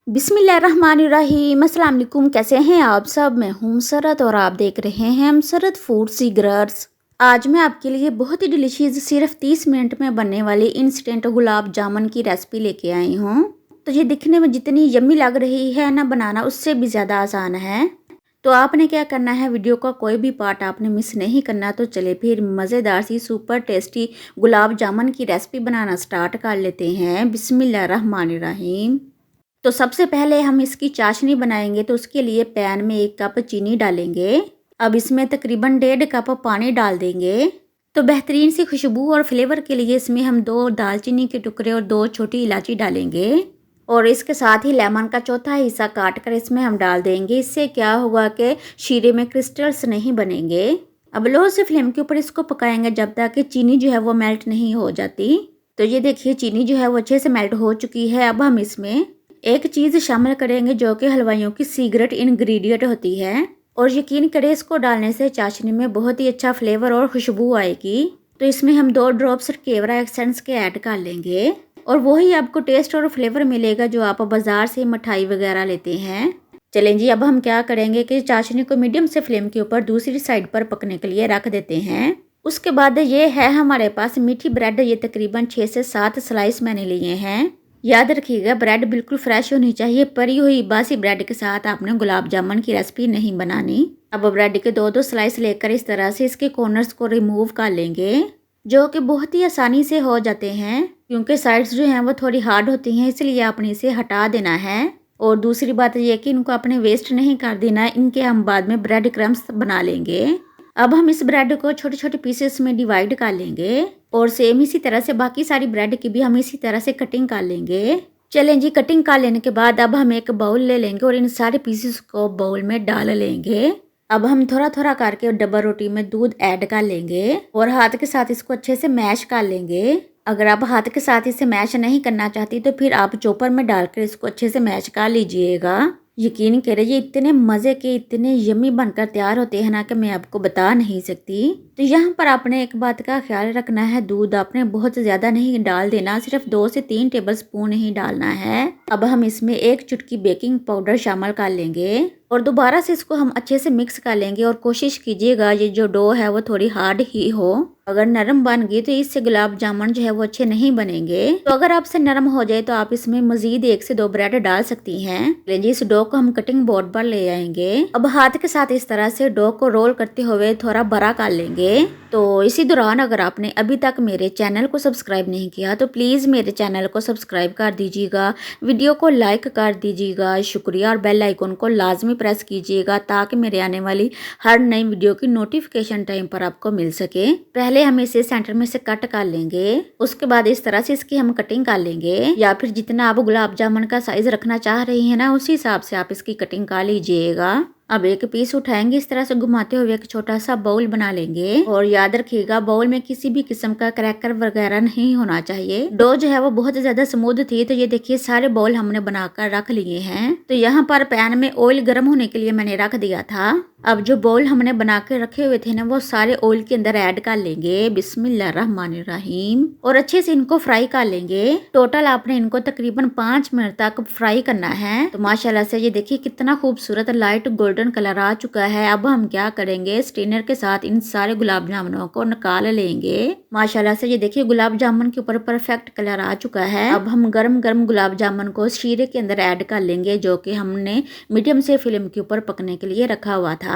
बिस्मिल्लाहिर्रहमानिर्रहीम। अस्सलाम वालेकुम। कैसे हैं आप सब? मैं हूं सरत और आप देख रहे हैं सरत फूड सीक्रेट्स। आज मैं आपके लिए बहुत ही डिलीशियस सिर्फ 30 मिनट में बनने वाली इंस्टेंट गुलाब जामुन की रेसिपी लेके आई हूं। तो ये दिखने में जितनी यम्मी लग रही है ना, बनाना उससे भी ज़्यादा आसान है। तो आपने क्या करना है, वीडियो का कोई भी पार्ट आपने मिस नहीं करना। तो चले फिर मज़ेदार सी सुपर टेस्टी गुलाब जामुन की रेसिपी बनाना स्टार्ट कर लेते हैं। बिस्मिल्लाहिर्रहमानिर्रहीम। तो सबसे पहले हम इसकी चाशनी बनाएंगे। तो उसके लिए पैन में 1 कप चीनी डालेंगे। अब इसमें तकरीबन 1.5 कप पानी डाल देंगे। तो बेहतरीन सी खुशबू और फ्लेवर के लिए इसमें हम 2 दालचीनी के टुकड़े और 2 छोटी इलायची डालेंगे। और इसके साथ ही लेमन का चौथा हिस्सा काट कर इसमें हम डाल देंगे। इससे क्या होगा कि शीरे में क्रिस्टल्स नहीं बनेंगे। अब लो से फ्लेम के ऊपर इसको पकाएंगे जब तक कि चीनी जो है वो मेल्ट नहीं हो जाती। तो ये देखिए चीनी जो है वो अच्छे से मेल्ट हो चुकी है। अब हम इसमें एक चीज़ शामिल करेंगे जो कि हलवाइयों की सीक्रेट इंग्रेडिएंट होती है। और यकीन करें इसको डालने से चाशनी में बहुत ही अच्छा फ्लेवर और खुशबू आएगी। तो इसमें हम 2 ड्रॉप्स केवड़ा एसेंस के ऐड कर लेंगे। और वही आपको टेस्ट और फ्लेवर मिलेगा जो आप बाज़ार से मिठाई वगैरह लेते हैं। चलें जी, अब हम क्या करेंगे कि चाशनी को मीडियम से फ्लेम के ऊपर दूसरी साइड पर पकने के लिए रख देते हैं। उसके बाद ये है हमारे पास मीठी ब्रेड। ये तकरीबन 6 से 7 स्लाइस मैंने लिए हैं। याद रखिएगा ब्रेड बिल्कुल फ्रेश होनी चाहिए। परी हुई बासी ब्रेड के साथ आपने गुलाब जामुन की रेसिपी नहीं बनानी। अब ब्रेड के 2-2 स्लाइस लेकर इस तरह से इसके कॉर्नर्स को रिमूव कर लेंगे, जो कि बहुत ही आसानी से हो जाते हैं क्योंकि साइड्स जो हैं वो थोड़ी हार्ड होती हैं, इसलिए आपने इसे हटा देना है। और दूसरी बात यह कि इनको आपने वेस्ट नहीं कर देना, इनके हम बाद में ब्रेड क्रम्स बना लेंगे। अब हम इस ब्रेड को छोटे छोटे पीसेस में डिवाइड कर लेंगे और सेम इसी तरह से बाकी सारी ब्रेड की भी हम इसी तरह से कटिंग कर लेंगे। चलें जी, कटिंग कर लेने के बाद अब हम एक बाउल ले लेंगे और इन सारे पीसेस को बाउल में डाल लेंगे। अब हम थोड़ा थोड़ा करके डबल रोटी में दूध ऐड कर लेंगे और हाथ के साथ इसको अच्छे से मैश कर लेंगे। अगर आप हाथ के साथ इसे मैश नहीं करना चाहती तो फिर आप चॉपर में डालकर इसको अच्छे से मैश कर लीजिएगा। यकीन करें ये इतने मज़े के, इतने यम्मी बनकर तैयार होते हैं ना कि मैं आपको बता नहीं सकती। तो यहाँ पर आपने एक बात का ख्याल रखना है, दूध आपने बहुत ज़्यादा नहीं डाल देना, सिर्फ 2 से 3 टेबल स्पून ही डालना है। अब हम इसमें 1 चुटकी बेकिंग पाउडर शामिल कर लेंगे और दोबारा से इसको हम अच्छे से मिक्स कर लेंगे। और कोशिश कीजिएगा ये जो डो है वो थोड़ी हार्ड ही हो। अगर नरम बन गई तो इससे गुलाब जामुन जो है वो अच्छे नहीं बनेंगे। तो अगर आपसे नरम हो जाए तो आप इसमें मजीद 1 से 2 ब्रेड डाल सकती हैं। लीजिए इस डो को हम कटिंग बोर्ड पर ले आएंगे। अब हाथ के साथ इस तरह से डो को रोल करते हुए थोड़ा बड़ा कर लेंगे। तो इसी दौरान अगर आपने अभी तक मेरे चैनल को सब्सक्राइब नहीं किया तो प्लीज़ मेरे चैनल को सब्सक्राइब कर दीजिएगा, वीडियो को लाइक कर दीजिएगा, शुक्रिया। और बेल आइकन को लाजमी प्रेस कीजिएगा ताकि मेरे आने वाली हर नई वीडियो की नोटिफिकेशन टाइम पर आपको मिल सके। पहले हम इसे सेंटर में से कट कर लेंगे, उसके बाद इस तरह से इसकी हम कटिंग कर लेंगे। या फिर जितना आप गुलाब जामुन का साइज रखना चाह रही हैं ना, उसी हिसाब से आप इसकी कटिंग कर लीजिएगा। अब एक पीस उठाएंगे, इस तरह से घुमाते हुए एक छोटा सा बाउल बना लेंगे। और याद रखिएगा बाउल में किसी भी किस्म का क्रैकर वगैरह नहीं होना चाहिए। डो जो है वो बहुत ज्यादा स्मूथ थी। तो ये देखिए सारे बाउल हमने बनाकर रख लिए हैं। तो यहाँ पर पैन में ऑयल गर्म होने के लिए मैंने रख दिया था। अब जो बाउल हमने बना के रखे हुए थे ना, वो सारे ऑयल के अंदर ऐड कर लेंगे। बिस्मिल्लाहिर्रहमानिर्रहीम। और अच्छे से इनको फ्राई कर लेंगे। टोटल आपने इनको तकरीबन 5 मिनट तक फ्राई करना है। तो माशाल्लाह से ये देखिए कितना खूबसूरत लाइट गोल्डन कलर आ चुका है। अब हम क्या करेंगे, स्ट्रेनर के साथ इन सारे गुलाब जामुनों को निकाल लेंगे। माशाल्लाह से ये देखिए गुलाब जामुन के ऊपर परफेक्ट कलर आ चुका है। अब हम गरम गरम गुलाब जामुन को शीरे के अंदर ऐड कर लेंगे, जो कि हमने मीडियम से फ्लेम के ऊपर पकने के लिए रखा हुआ था।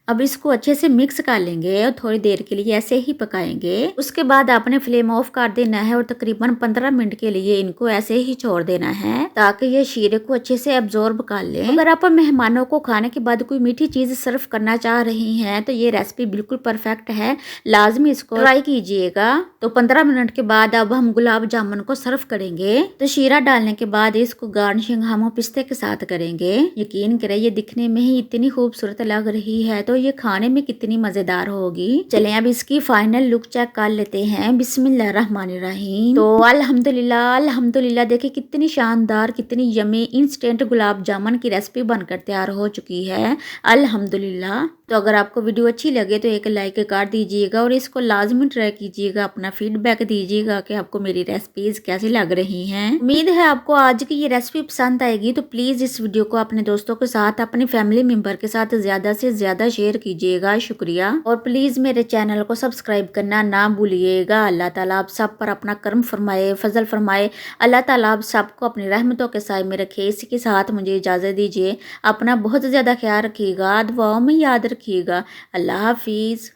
अब इसको अच्छे से मिक्स कर लेंगे और थोड़ी देर के लिए ऐसे ही पकाएंगे। उसके बाद आपने फ्लेम ऑफ कर देना है और तकरीबन 15 मिनट के लिए इनको ऐसे ही छोड़ देना है ताकि ये शीरे को अच्छे से एब्जॉर्ब कर ले। अगर आप मेहमानों को खाने के बाद कोई मीठी चीज सर्व करना चाह रही हैं तो ये रेसिपी बिल्कुल परफेक्ट है, लाजमी इसको ट्राई कीजिएगा। तो 15 मिनट के बाद अब हम गुलाब जामुन को सर्व करेंगे। तो शीरा डालने के बाद इसको गार्निशिंग हम पिस्ते के साथ करेंगे। यकीन करें ये दिखने में ही इतनी खूबसूरत लग रही है तो ये खाने में कितनी मजेदार होगी। चलें अब इसकी फाइनल लुक चेक कर लेते हैं। बिस्मिल्लाहिर्रहमानिर्रहीम। तो अल्हम्दुलिल्लाह अल्हम्दुलिल्लाह देखिए कितनी शानदार, कितनी यमी इंस्टेंट गुलाब जामुन की रेसिपी बनकर तैयार हो चुकी है। अल्हम्दुलिल्लाह। तो अगर आपको वीडियो अच्छी लगे तो एक लाइक कर दीजिएगा और इसको लाजमी ट्राई कीजिएगा, अपना फीडबैक दीजिएगा कि आपको मेरी रेसिपीज़ कैसी लग रही हैं। उम्मीद है आपको आज की ये रेसिपी पसंद आएगी, तो प्लीज़ इस वीडियो को अपने दोस्तों के साथ, अपनी फैमिली मेम्बर के साथ ज़्यादा से ज़्यादा शेयर कीजिएगा। शुक्रिया। और प्लीज़ मेरे चैनल को सब्सक्राइब करना ना भूलिएगा। अल्लाह ताला आप सब पर अपना करम फरमाए, फजल फरमाए। अल्लाह ताला आप सबको अपनी रहमतों के साए में रखे। इसी के साथ मुझे इजाज़त दीजिए। अपना बहुत ज़्यादा ख्याल रखिएगा, दुआओं में याद रखिएगा। अल्लाह हाफिज़।